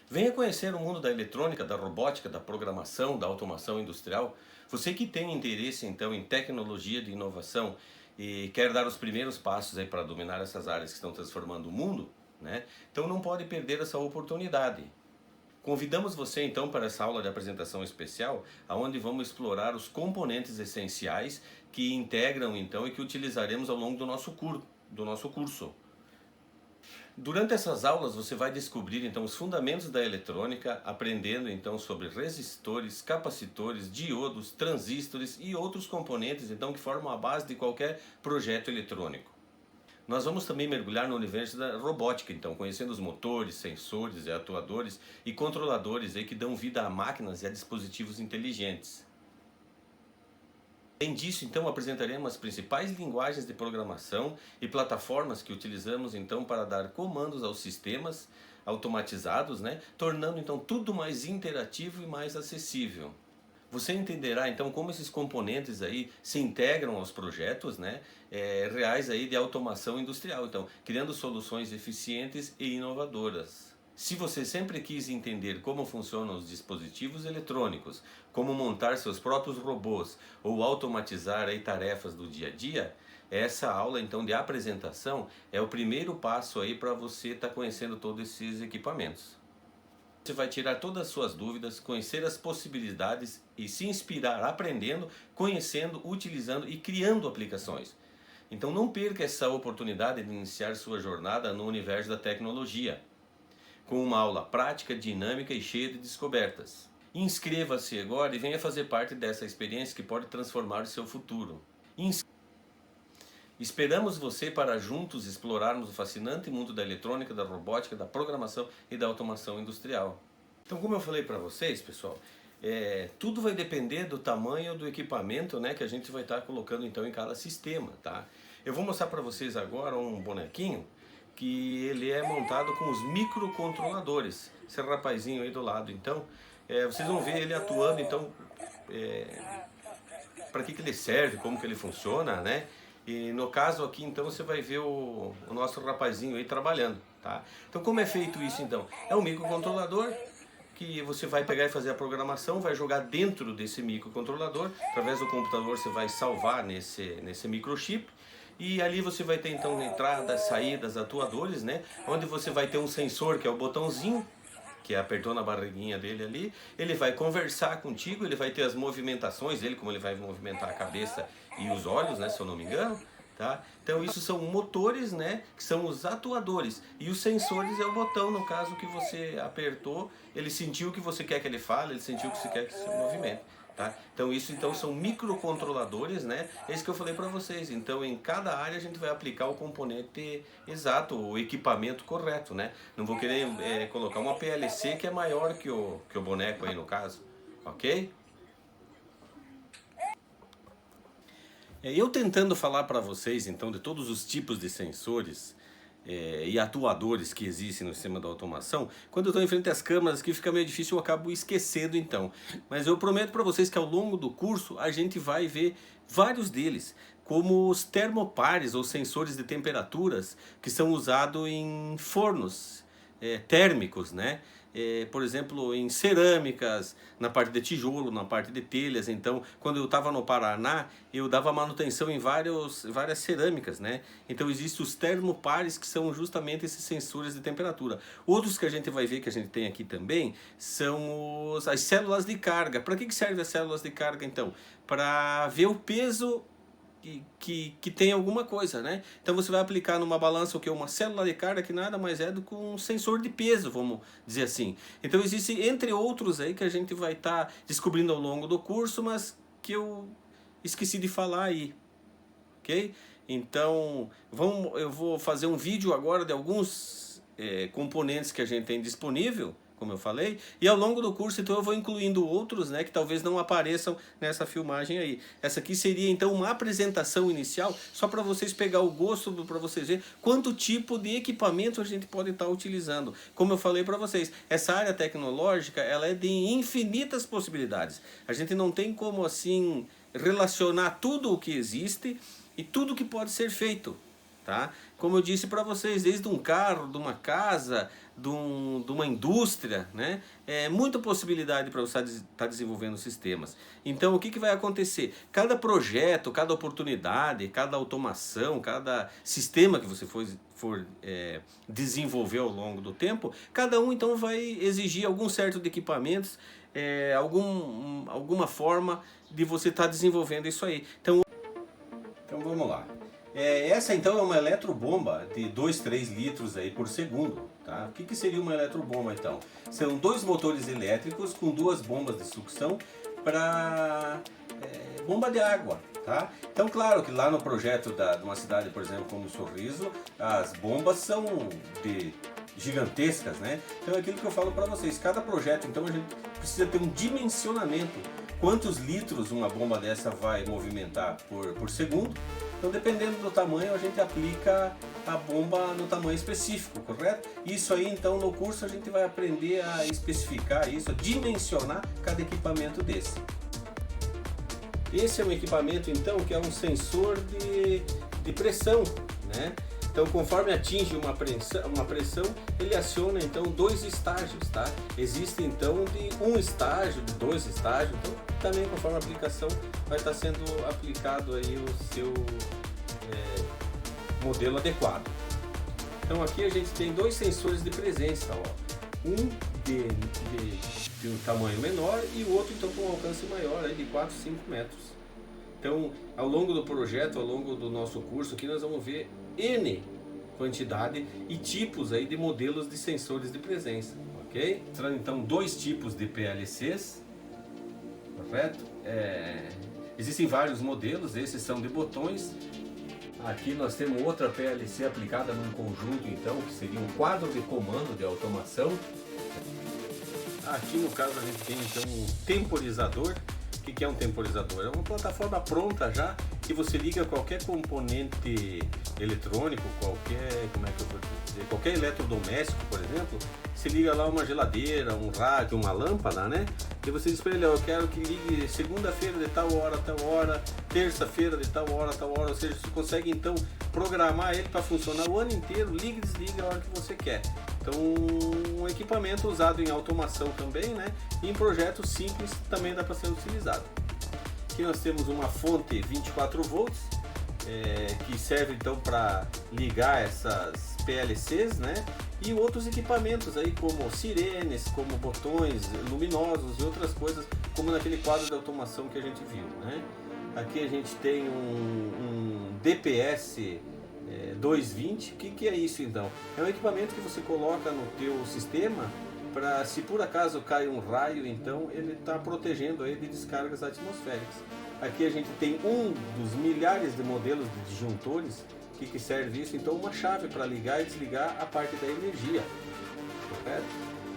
Venha conhecer o mundo da eletrônica, da robótica, da programação, da automação industrial. Você que tem interesse então em tecnologia de inovação e quer dar os primeiros passos aí para dominar essas áreas que estão transformando o mundo, né? Então não pode perder essa oportunidade. Convidamos você então para essa aula de apresentação especial, onde vamos explorar os componentes essenciais que integram então e que utilizaremos ao longo do nosso curso. Durante essas aulas você vai descobrir então os fundamentos da eletrônica, aprendendo então sobre resistores, capacitores, diodos, transistores e outros componentes então que formam a base de qualquer projeto eletrônico. Nós vamos também mergulhar no universo da robótica, então, conhecendo os motores, sensores, atuadores e controladores aí que dão vida a máquinas e a dispositivos inteligentes. Além disso, então, apresentaremos as principais linguagens de programação e plataformas que utilizamos então para dar comandos aos sistemas automatizados, né, tornando então tudo mais interativo e mais acessível. Você entenderá então como esses componentes aí se integram aos projetos, né, reais aí de automação industrial, então criando soluções eficientes e inovadoras. Se você sempre quis entender como funcionam os dispositivos eletrônicos, como montar seus próprios robôs ou automatizar aí tarefas do dia a dia, essa aula então de apresentação é o primeiro passo aí para você estar conhecendo todos esses equipamentos. Você vai tirar todas as suas dúvidas, conhecer as possibilidades e se inspirar aprendendo, conhecendo, utilizando e criando aplicações. Então não perca essa oportunidade de iniciar sua jornada no universo da tecnologia, com uma aula prática, dinâmica e cheia de descobertas. Inscreva-se agora e venha fazer parte dessa experiência que pode transformar o seu futuro. Esperamos você para juntos explorarmos o fascinante mundo da eletrônica, da robótica, da programação e da automação industrial. Então, como eu falei para vocês, pessoal, tudo vai depender do tamanho do equipamento, né, que a gente vai estar colocando então em cada sistema, tá? Eu vou mostrar para vocês agora um bonequinho que ele é montado com os microcontroladores. Esse rapazinho aí do lado, então, vocês vão ver ele atuando, então, para que ele serve, como que ele funciona, né? E no caso aqui, então, você vai ver o nosso rapazinho aí trabalhando, tá? Então, como é feito isso, então? É um microcontrolador que você vai pegar e fazer a programação, vai jogar dentro desse microcontrolador, através do computador você vai salvar nesse microchip, e ali você vai ter então entradas, saídas, atuadores, né? Onde você vai ter um sensor que é o botãozinho, que apertou na barriguinha dele ali, ele vai conversar contigo, ele vai ter as movimentações dele, como ele vai movimentar a cabeça e os olhos, né, se eu não me engano, tá? Então isso são motores, né, que são os atuadores, e os sensores é o botão, no caso que você apertou, ele sentiu o que você quer que ele fale, ele sentiu o que você quer que se movimente. Tá? Então isso então são microcontroladores, né? É isso que eu falei para vocês. Então em cada área a gente vai aplicar o componente exato, o equipamento correto, né? Não vou querer colocar uma PLC que é maior que o boneco aí no caso, ok? Eu tentando falar para vocês então de todos os tipos de sensores e atuadores que existem no sistema da automação, quando eu estou em frente às câmeras que fica meio difícil, eu acabo esquecendo então. Mas eu prometo para vocês que ao longo do curso a gente vai ver vários deles, como os termopares ou sensores de temperaturas que são usados em fornos térmicos, né? Por exemplo, em cerâmicas, na parte de tijolo, na parte de telhas. Então, quando eu estava no Paraná, eu dava manutenção em várias cerâmicas, né? Então, existem os termopares, que são justamente esses sensores de temperatura. Outros que a gente vai ver, que a gente tem aqui também, são as células de carga. Para que servem as células de carga, então? Para ver o peso que tem alguma coisa, né? Então você vai aplicar numa balança o que? Uma célula de carga que nada mais é do que um sensor de peso, vamos dizer assim. Então existe entre outros aí que a gente vai estar descobrindo ao longo do curso, mas que eu esqueci de falar aí, ok? Então eu vou fazer um vídeo agora de alguns componentes que a gente tem disponível, como eu falei, e ao longo do curso então eu vou incluindo outros, né, que talvez não apareçam nessa filmagem aí. Essa aqui seria então uma apresentação inicial, só para vocês pegar o gosto, para vocês verem quanto tipo de equipamento a gente pode estar utilizando. Como eu falei para vocês, essa área tecnológica, ela é de infinitas possibilidades. A gente não tem como assim relacionar tudo o que existe e tudo que pode ser feito. tá? Como eu disse para vocês, desde um carro, de uma casa, de uma indústria, né? É muita possibilidade para você estar desenvolvendo sistemas. Então o que vai acontecer? Cada projeto, cada oportunidade, cada automação, cada sistema que você for desenvolver ao longo do tempo, cada um então vai exigir algum certo de equipamentos, alguma forma de você estar desenvolvendo isso aí. Então vamos lá. Essa então é uma eletrobomba de 2, 3 litros aí por segundo. Tá? O que seria uma eletrobomba então? São 2 motores elétricos com 2 bombas de sucção para bomba de água. Tá? Então claro que lá no projeto de uma cidade, por exemplo, como Sorriso, as bombas são gigantescas, né? Então é aquilo que eu falo para vocês, cada projeto então a gente precisa ter um dimensionamento. Quantos litros uma bomba dessa vai movimentar por segundo? Então dependendo do tamanho a gente aplica a bomba no tamanho específico, correto? Isso aí então no curso a gente vai aprender a especificar isso, a dimensionar cada equipamento desse. Esse é um equipamento então que é um sensor de pressão, né? Então conforme atinge uma pressão, ele aciona então 2 estágios, tá? Existe então de 1 estágio, de 2 estágios, então também conforme a aplicação vai estar sendo aplicado aí o seu modelo adequado. Então aqui a gente tem 2 sensores de presença, ó. Um de um tamanho menor e o outro então com um alcance maior, aí de 4, 5 metros. Então ao longo do projeto, ao longo do nosso curso aqui nós vamos ver N quantidade e tipos aí de modelos de sensores de presença, ok? Então 2 tipos de PLCs, correto? Existem vários modelos, esses são de botões. Aqui nós temos outra PLC aplicada num conjunto então, que seria um quadro de comando de automação. Aqui no caso a gente tem então um temporizador. O que é um temporizador? É uma plataforma pronta já, que você liga qualquer componente eletrônico, qualquer eletrodoméstico, por exemplo, se liga lá uma geladeira, um rádio, uma lâmpada, né? E você diz para ele, eu quero que ligue segunda-feira de tal hora, terça-feira de tal hora, ou seja, você consegue então programar ele para funcionar o ano inteiro, liga e desliga a hora que você quer. Então, um equipamento usado em automação também, né? E em projetos simples também dá para ser utilizado. Aqui nós temos uma fonte 24 volts, que serve então para ligar essas PLCs, né? E outros equipamentos aí como sirenes, como botões luminosos e outras coisas, como naquele quadro de automação que a gente viu, né? Aqui a gente tem um DPS 220. O que é isso então? É um equipamento que você coloca no teu sistema para, se por acaso cai um raio, então ele está protegendo aí de descargas atmosféricas. Aqui a gente tem um dos milhares de modelos de disjuntores. O que serve isso? Então uma chave para ligar e desligar a parte da energia, correto?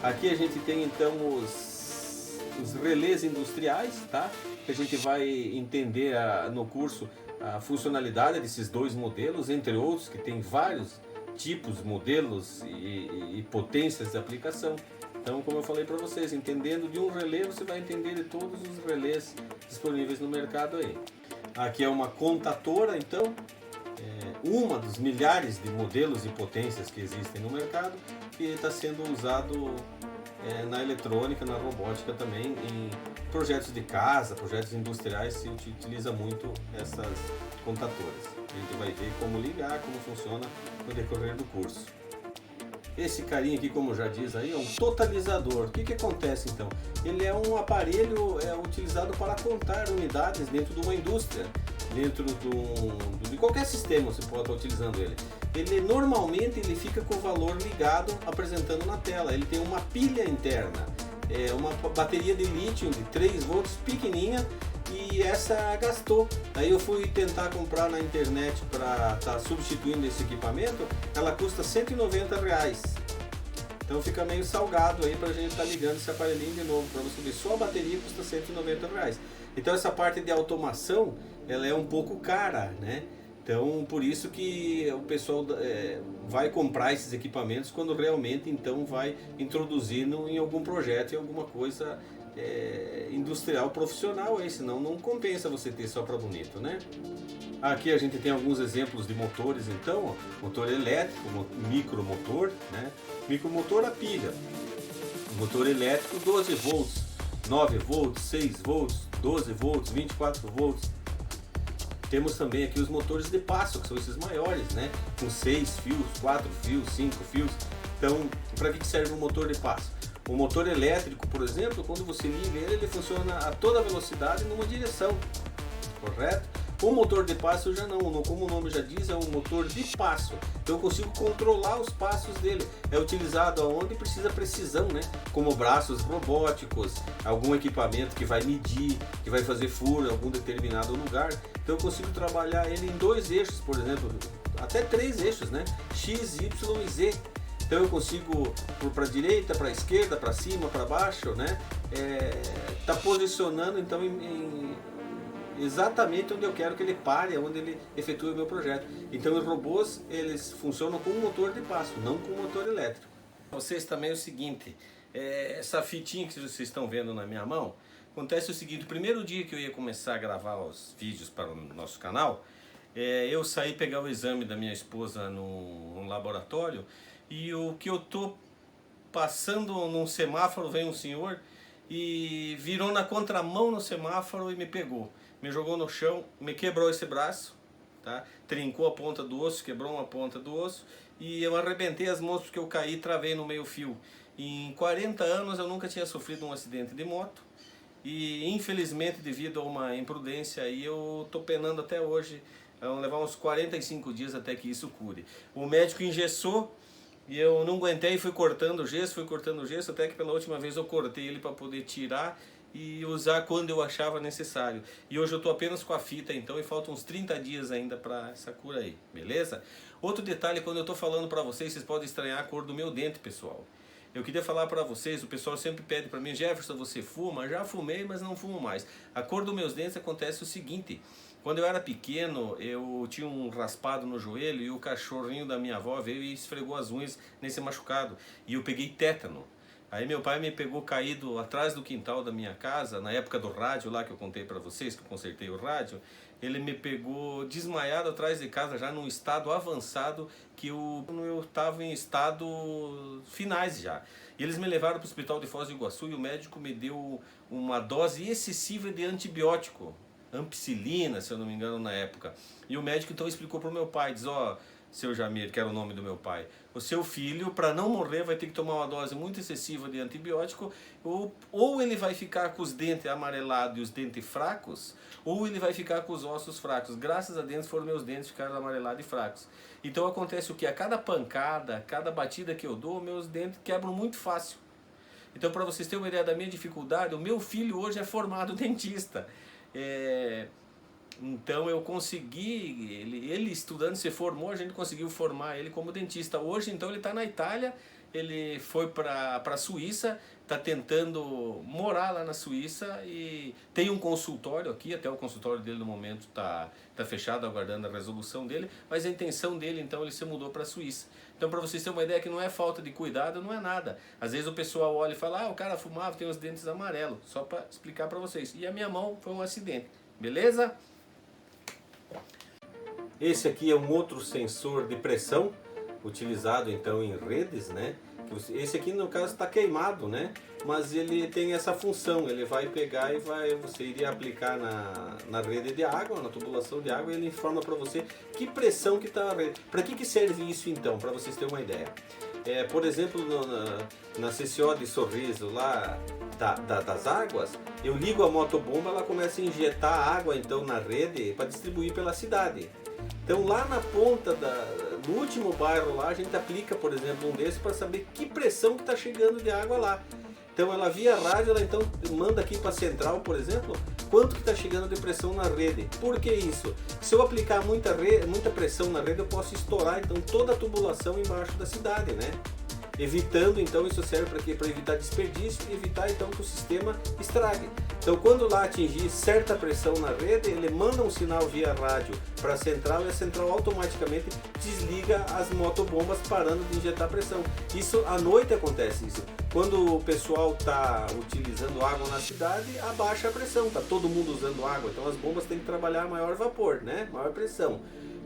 Aqui a gente tem então os relés industriais, tá? Que a gente vai entender no curso a funcionalidade desses 2 modelos, entre outros, que tem vários tipos, modelos e potências de aplicação. Então, como eu falei para vocês, entendendo de um relé, você vai entender de todos os relés disponíveis no mercado aí. Aqui é uma contadora, então, uma dos milhares de modelos e potências que existem no mercado, que está sendo usado na eletrônica, na robótica também, em projetos de casa, projetos industriais, se utiliza muito essas contadoras. A gente vai ver como ligar, como funciona no decorrer do curso. Esse carinha aqui, como já diz aí, é um totalizador. O que acontece então? Ele é um aparelho utilizado para contar unidades dentro de uma indústria, dentro de qualquer sistema você pode estar utilizando ele. Ele normalmente fica com o valor ligado, apresentando na tela. Ele tem uma pilha interna, uma bateria de lítio de 3 volts pequenininha, e essa gastou. Aí eu fui tentar comprar na internet para estar substituindo esse equipamento, ela custa R$190. Então fica meio salgado aí para a gente estar ligando esse aparelhinho de novo. Para você ver, só a bateria custa R$190. Então essa parte de automação, ela é um pouco cara, né? Então por isso que o pessoal vai comprar esses equipamentos quando realmente então vai introduzindo em algum projeto, em alguma coisa industrial profissional aí, senão não compensa você ter só para bonito, né? Aqui a gente tem alguns exemplos de motores, então, ó, motor elétrico, micromotor, né? Micromotor a pilha, motor elétrico 12 volts, 9 volts, 6 volts, 12 volts, 24 volts. Temos também aqui os motores de passo, que são esses maiores, né? Com 6 fios, 4 fios, 5 fios. Então, para que serve um motor de passo? O motor elétrico, por exemplo, quando você liga ele, ele funciona a toda velocidade numa direção, correto? O motor de passo já não, como o nome já diz, é um motor de passo. Então eu consigo controlar os passos dele. É utilizado aonde precisa precisão, né? Como braços robóticos, algum equipamento que vai medir, que vai fazer furo em algum determinado lugar. Então eu consigo trabalhar ele em 2 eixos, por exemplo, até 3 eixos, né? X, Y e Z. Então eu consigo para a direita, para a esquerda, para cima, para baixo, né? Tá posicionando então exatamente onde eu quero que ele pare, onde ele efetue o meu projeto. Então os robôs, eles funcionam com um motor de passo, não com um motor elétrico. Vocês também é o seguinte, essa fitinha que vocês estão vendo na minha mão, acontece o seguinte: o primeiro dia que eu ia começar a gravar os vídeos para o nosso canal, eu saí pegar o exame da minha esposa num laboratório, e o que eu tô passando num semáforo, vem um senhor e virou na contramão no semáforo e me pegou. Me jogou no chão, me quebrou esse braço, tá? Trincou a ponta do osso, quebrou uma ponta do osso, e eu arrebentei as mãos porque eu caí e travei no meio fio. Em 40 anos eu nunca tinha sofrido um acidente de moto, e infelizmente devido a uma imprudência aí eu tô penando até hoje. Vão levar uns 45 dias até que isso cure. O médico engessou e eu não aguentei, fui cortando o gesso, até que pela última vez eu cortei ele para poder tirar e usar quando eu achava necessário. E hoje eu estou apenas com a fita então, e faltam uns 30 dias ainda para essa cura aí, beleza? Outro detalhe, quando eu estou falando para vocês, vocês podem estranhar a cor do meu dente, pessoal. Eu queria falar para vocês, o pessoal sempre pede para mim: Jefferson, você fuma? Já fumei, mas não fumo mais. A cor dos meus dentes acontece o seguinte: quando eu era pequeno, eu tinha um raspado no joelho e o cachorrinho da minha avó veio e esfregou as unhas nesse machucado. E eu peguei tétano. Aí meu pai me pegou caído atrás do quintal da minha casa, na época do rádio lá que eu contei para vocês, que eu consertei o rádio. Ele me pegou desmaiado atrás de casa, já num estado avançado, que eu estava em estado finais já. E eles me levaram para o hospital de Foz do Iguaçu e o médico me deu uma dose excessiva de antibiótico, ampicilina, se eu não me engano, na época. E o médico então explicou para o meu pai, diz: ó, seu Jamir, que era o nome do meu pai, o seu filho, para não morrer, vai ter que tomar uma dose muito excessiva de antibiótico, ou ele vai ficar com os dentes amarelados e os dentes fracos, ou ele vai ficar com os ossos fracos. Graças a Deus foram meus dentes ficaram amarelados e fracos. Então acontece o que? A cada pancada, cada batida que eu dou, meus dentes quebram muito fácil. Então, para vocês terem uma ideia da minha dificuldade, o meu filho hoje é formado dentista. Então eu consegui, ele estudando, se formou, a gente conseguiu formar ele como dentista. Hoje então ele está na Itália, ele foi para a Suíça, está tentando morar lá na Suíça e tem um consultório aqui, até o consultório dele no momento está fechado, aguardando a resolução dele, mas a intenção dele então, ele se mudou para a Suíça. Então, para vocês terem uma ideia, que não é falta de cuidado, não é nada. Às vezes o pessoal olha e fala: ah, o cara fumava, tem os dentes amarelos, só para explicar para vocês. E a minha mão foi um acidente, beleza? Esse aqui é um outro sensor de pressão, utilizado então em redes, né? Esse aqui no caso está queimado, né? Mas ele tem essa função, ele vai pegar e você iria aplicar na rede de água, na tubulação de água, e ele informa para você que pressão que está na rede. Para que serve isso então? Para vocês terem uma ideia. Por exemplo, na CCO de Sorriso lá das águas, eu ligo a motobomba, ela começa a injetar água então na rede para distribuir pela cidade. Então lá na ponta, no último bairro lá, a gente aplica, por exemplo, um desses para saber que pressão que está chegando de água lá. Então ela via rádio, ela então manda aqui para a central, por exemplo, quanto que está chegando de pressão na rede. Por que isso? Se eu aplicar muita pressão na rede, eu posso estourar então toda a tubulação embaixo da cidade, né? evitando, então isso serve para quê? Para evitar desperdício e evitar então que o sistema estrague. Então quando lá atingir certa pressão na rede, ele manda um sinal via rádio para a central e a central automaticamente desliga as motobombas parando de injetar pressão. Isso à noite acontece isso. Quando o pessoal está utilizando água na cidade, abaixa a pressão, está todo mundo usando água, então as bombas têm que trabalhar a maior vapor, né? Maior pressão.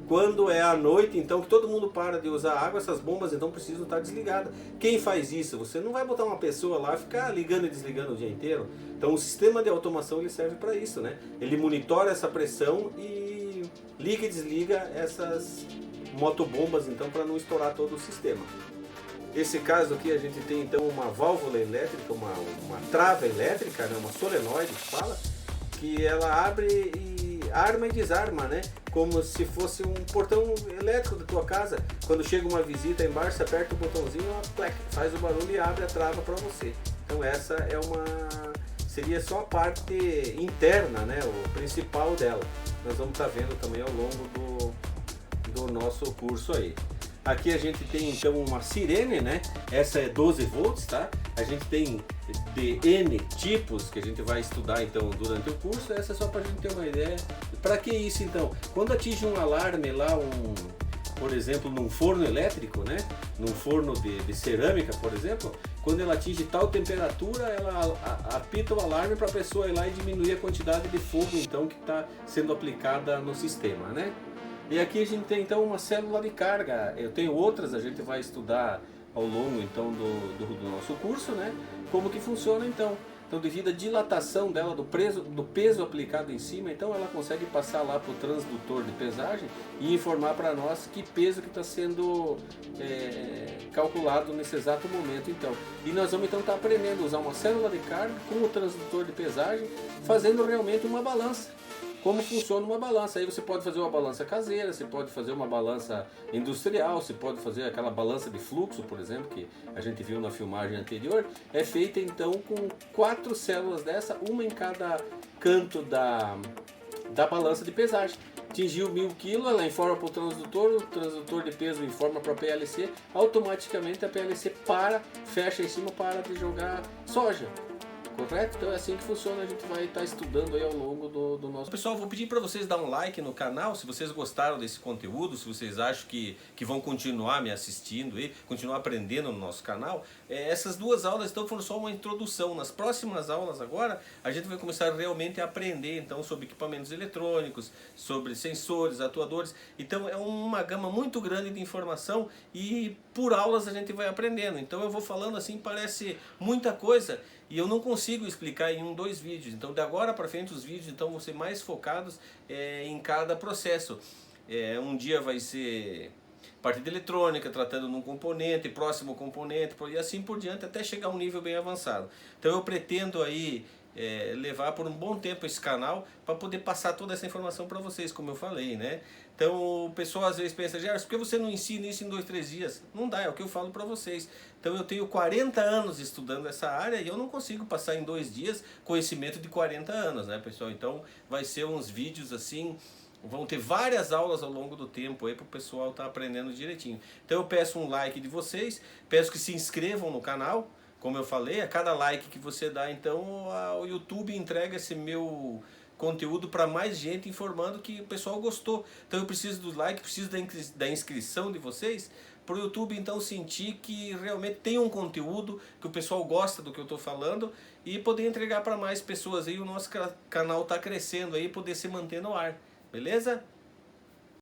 Quando é à noite, então, que todo mundo para de usar água, essas bombas então precisam estar desligadas. Quem faz isso? Você não vai botar uma pessoa lá e ficar ligando e desligando o dia inteiro. Então o sistema de automação ele serve para isso, né? Ele monitora essa pressão e liga e desliga essas motobombas então para não estourar todo o sistema. Esse caso aqui a gente tem então uma válvula elétrica, uma trava elétrica, né? Uma solenoide que fala, que ela abre e arma e desarma, né? Como se fosse um portão elétrico da tua casa. Quando chega uma visita embaixo, você aperta o botãozinho, ela plec, faz o barulho e abre a trava para você. Então essa é seria só a parte interna, né? O principal dela. Nós vamos estar vendo também ao longo do nosso curso aí. Aqui a gente tem então uma sirene, né? Essa é 12 volts, tá? A gente tem de N tipos que a gente vai estudar então durante o curso. Essa é só para a gente ter uma ideia. Para que isso então? Quando atinge um alarme lá, por exemplo, num forno elétrico, né? Num forno de cerâmica, por exemplo, quando ela atinge tal temperatura, ela apita o alarme para a pessoa ir lá e diminuir a quantidade de fogo então que está sendo aplicada no sistema, né? E aqui a gente tem então uma célula de carga. Eu tenho outras, a gente vai estudar ao longo então do nosso curso, né? Como que funciona então. Então devido à dilatação dela, do peso aplicado em cima, então ela consegue passar lá para o transdutor de pesagem e informar para nós que peso que está sendo calculado nesse exato momento então. E nós vamos então estar aprendendo a usar uma célula de carga com o transdutor de pesagem, fazendo realmente uma balança. Como funciona uma balança. Aí você pode fazer uma balança caseira, você pode fazer uma balança industrial, você pode fazer aquela balança de fluxo, por exemplo, que a gente viu na filmagem anterior. É feita então com 4 células dessa, uma em cada canto da balança de pesagem. Atingiu 1000 kg, ela informa para o transdutor de peso informa para a PLC, automaticamente a PLC fecha em cima, para de jogar soja. Correto? Então é assim que funciona, a gente vai estar estudando aí ao longo do nosso... Pessoal, vou pedir para vocês dar um like no canal, se vocês gostaram desse conteúdo, se vocês acham que vão continuar me assistindo e continuar aprendendo no nosso canal. Essas 2 aulas então foram só uma introdução. Nas próximas aulas agora, a gente vai começar realmente a aprender então sobre equipamentos eletrônicos, sobre sensores, atuadores. Então é uma gama muito grande de informação e por aulas a gente vai aprendendo. Então eu vou falando assim, parece muita coisa, e eu não consigo explicar em 2 vídeos. Então de agora para frente os vídeos então vão ser mais focados em cada processo. Um dia vai ser parte de eletrônica, tratando num componente, próximo componente, e assim por diante, até chegar a um nível bem avançado. Então eu pretendo aí levar por um bom tempo esse canal para poder passar toda essa informação para vocês, como eu falei, né? Então o pessoal às vezes pensa, Gerson, por que você não ensina isso em 2, 3 dias? Não dá, é o que eu falo para vocês. Então eu tenho 40 anos estudando essa área e eu não consigo passar em 2 dias conhecimento de 40 anos, né, pessoal? Então vai ser uns vídeos assim, vão ter várias aulas ao longo do tempo aí para o pessoal estar aprendendo direitinho. Então eu peço um like de vocês, peço que se inscrevam no canal. Como eu falei, a cada like que você dá, então o YouTube entrega esse meu conteúdo para mais gente, informando que o pessoal gostou. Então eu preciso do like, preciso da inscrição de vocês, para o YouTube então sentir que realmente tem um conteúdo, que o pessoal gosta do que eu estou falando e poder entregar para mais pessoas aí. O nosso canal está crescendo aí, poder se manter no ar, beleza?